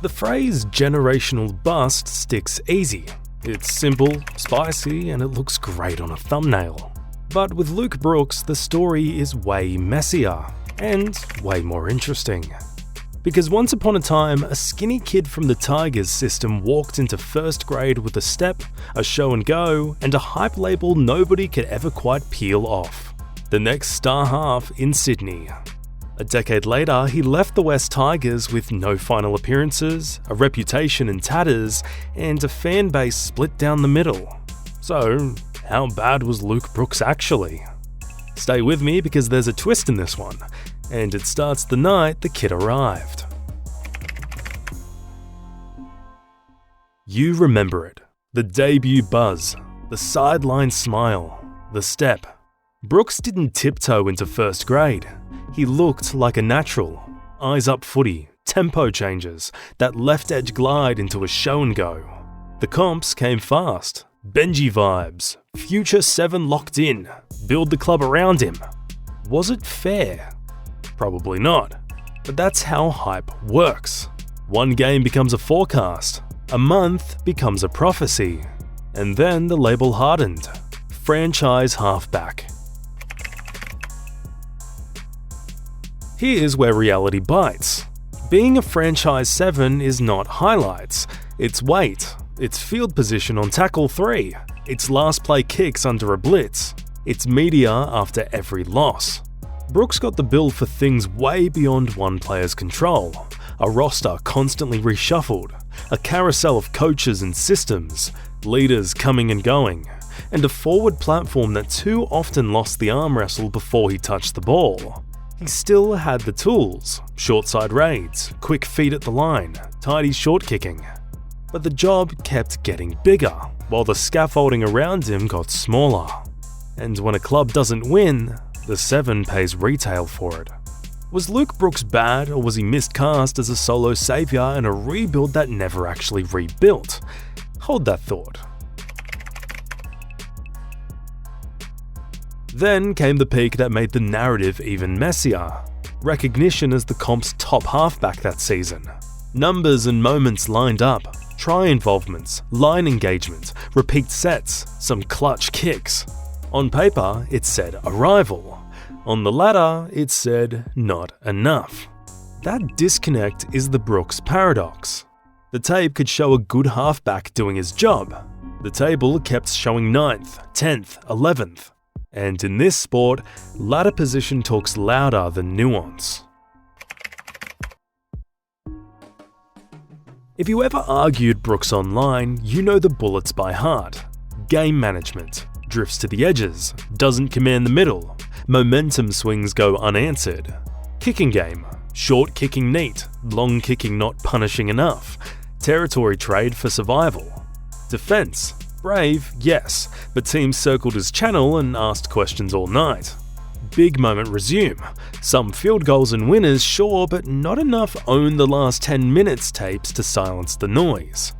The phrase generational bust sticks easy. It's simple, spicy, and it looks great on a thumbnail. But with Luke Brooks, the story is way messier and way more interesting. Because once upon a time, a skinny kid from the Tigers system walked into first grade with a step, a show and go, and a hype label nobody could ever quite peel off. The next star half in Sydney. A decade later, he left the West Tigers with no final appearances, a reputation in tatters, and a fan base split down the middle. So, how bad was Luke Brooks actually? Stay with me because there's a twist in this one, and it starts the night the kid arrived. You remember it. The debut buzz, the sideline smile, the step. Brooks didn't tiptoe into first grade. He looked like a natural. Eyes up footy, tempo changes, that left edge glide into a show and go. The comps came fast. Benji vibes, future 7 locked in, build the club around him. Was it fair? Probably not. But that's how hype works. One game becomes a forecast, a month becomes a prophecy, and then the label hardened. Franchise halfback. Here's where reality bites. Being a franchise 7 is not highlights, it's weight, it's field position on tackle 3, it's last play kicks under a blitz, it's media after every loss. Brooks got the bill for things way beyond one player's control. A roster constantly reshuffled, a carousel of coaches and systems, leaders coming and going, and a forward platform that too often lost the arm wrestle before he touched the ball. He still had the tools, short side raids, quick feet at the line, tidy short kicking. But the job kept getting bigger, while the scaffolding around him got smaller. And when a club doesn't win, the 7 pays retail for it. Was Luke Brooks bad, or was he miscast as a solo saviour in a rebuild that never actually rebuilt? Hold that thought. Then came the peak that made the narrative even messier. Recognition as the comp's top halfback that season. Numbers and moments lined up, try involvements, line engagement, repeat sets, some clutch kicks. On paper, it said arrival. On the ladder, it said not enough. That disconnect is the Brooks paradox. The tape could show a good halfback doing his job. The table kept showing 9th, 10th, 11th. And in this sport, ladder position talks louder than nuance. If you ever argued Brooks online, you know the bullets by heart. Game management, drifts to the edges, doesn't command the middle, momentum swings go unanswered. Kicking game, short kicking neat, long kicking not punishing enough, territory trade for survival. Defense, brave, yes, but teams circled his channel and asked questions all night. Big moment resume. Some field goals and winners, sure, but not enough own the last 10 minutes tapes to silence the noise.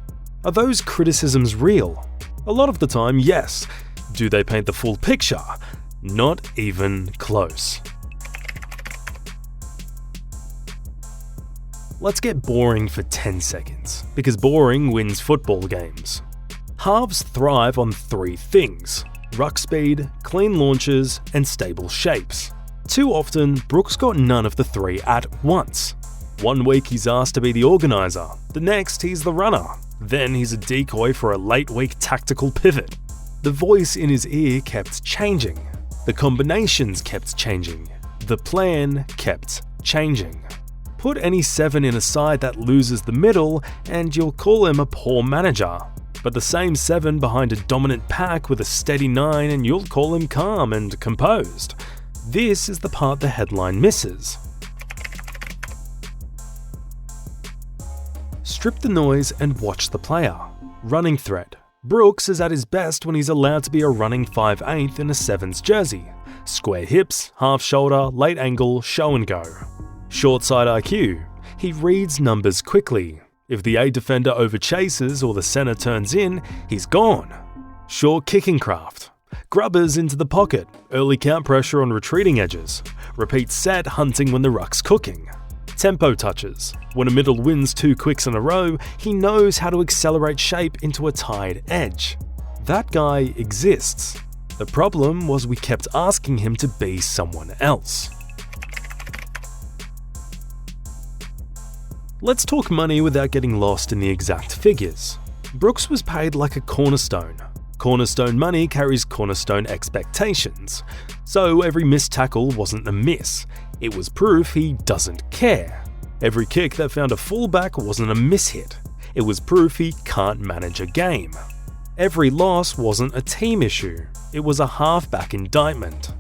Are those criticisms real? A lot of the time, yes. Do they paint the full picture? Not even close. Let's get boring for 10 seconds, because boring wins football games. Halves thrive on 3 things: ruck speed, clean launches, and stable shapes. Too often, Brooks got none of the 3 at once. One week he's asked to be the organiser, the next he's the runner, then he's a decoy for a late week tactical pivot. The voice in his ear kept changing, the combinations kept changing, the plan kept changing. Put any 7 in a side that loses the middle and you'll call him a poor manager. But the same 7 behind a dominant pack with a steady 9 and you'll call him calm and composed. This is the part the headline misses. Strip the noise and watch the player. Running threat. Brooks is at his best when he's allowed to be a running 5/8 in a 7's jersey. Square hips, half shoulder, late angle, show and go. Short side IQ. He reads numbers quickly. If the A defender overchases or the center turns in, he's gone. Short kicking craft. Grubbers into the pocket, early count pressure on retreating edges. Repeat set hunting when the ruck's cooking. Tempo touches. When a middle wins 2 quicks in a row, he knows how to accelerate shape into a tied edge. That guy exists. The problem was we kept asking him to be someone else. Let's talk money without getting lost in the exact figures. Brooks was paid like a cornerstone. Cornerstone money carries cornerstone expectations. So every missed tackle wasn't a miss. It was proof he doesn't care. Every kick that found a fullback wasn't a mishit. It was proof he can't manage a game. Every loss wasn't a team issue. It was a halfback indictment.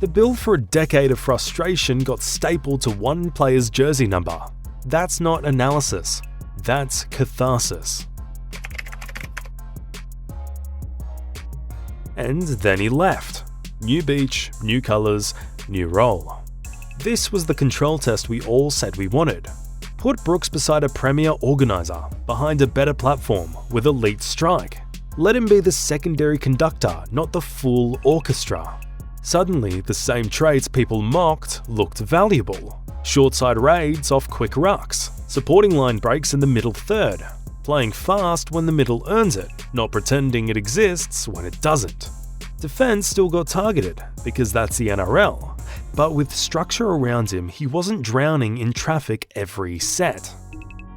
The bill for a decade of frustration got stapled to one player's jersey number. That's not analysis. That's catharsis. And then he left. New beach, new colours, new role. This was the control test we all said we wanted. Put Brooks beside a premier organiser, behind a better platform, with elite strike. Let him be the secondary conductor, not the full orchestra. Suddenly, the same traits people mocked looked valuable. Short side raids off quick rucks, supporting line breaks in the middle third, playing fast when the middle earns it, not pretending it exists when it doesn't. Defense still got targeted, because that's the NRL, but with structure around him, he wasn't drowning in traffic every set.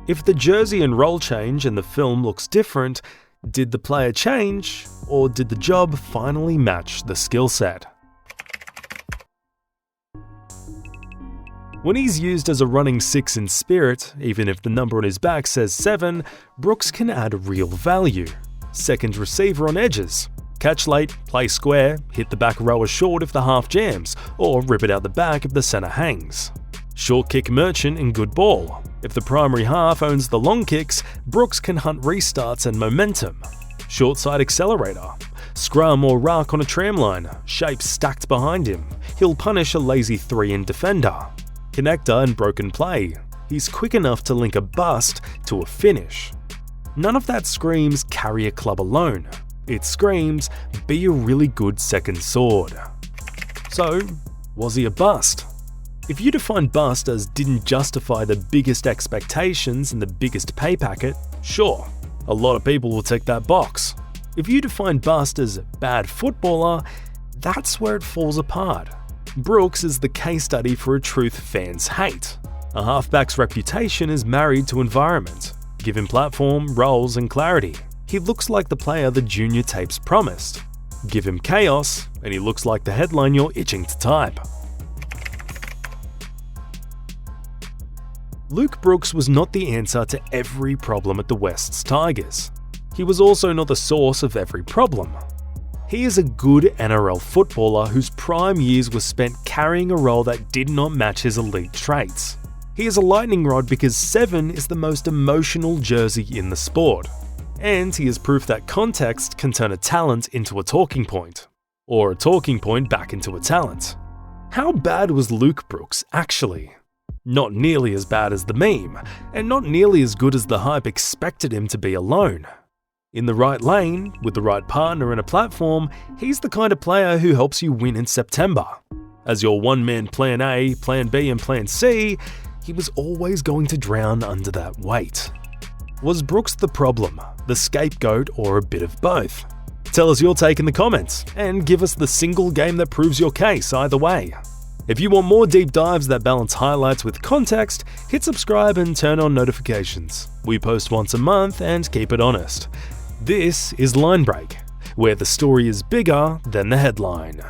If the jersey and role change in the film looks different, did the player change, or did the job finally match the skill set? When he's used as a running 6 in spirit, even if the number on his back says 7, Brooks can add real value. Second receiver on edges. Catch late, play square, hit the back rower short if the half jams, or rip it out the back if the centre hangs. Short kick merchant in good ball. If the primary half owns the long kicks, Brooks can hunt restarts and momentum. Short side accelerator. Scrum or ruck on a tramline, shape stacked behind him. He'll punish a lazy 3-in defender. Connector and broken play. He's quick enough to link a bust to a finish. None of that screams carry a club alone. It screams be a really good second sword. So, was he a bust? If you define bust as didn't justify the biggest expectations and the biggest pay packet, sure, a lot of people will tick that box. If you define bust as bad footballer, that's where it falls apart. Brooks is the case study for a truth fans hate. A halfback's reputation is married to environment. Give him platform, roles, and clarity. He looks like the player the junior tapes promised. Give him chaos, and he looks like the headline you're itching to type. Luke Brooks was not the answer to every problem at the West's Tigers. He was also not the source of every problem. He is a good NRL footballer whose prime years were spent carrying a role that did not match his elite traits. He is a lightning rod because 7 is the most emotional jersey in the sport. And he is proof that context can turn a talent into a talking point. Or a talking point back into a talent. How bad was Luke Brooks actually? Not nearly as bad as the meme, and not nearly as good as the hype expected him to be alone. In the right lane, with the right partner and a platform, he's the kind of player who helps you win in September. As your one-man plan A, plan B and plan C, he was always going to drown under that weight. Was Brooks the problem, the scapegoat, or a bit of both? Tell us your take in the comments, and give us the single game that proves your case either way. If you want more deep dives that balance highlights with context, hit subscribe and turn on notifications. We post once a month and keep it honest. This is Line Break, where the story is bigger than the headline.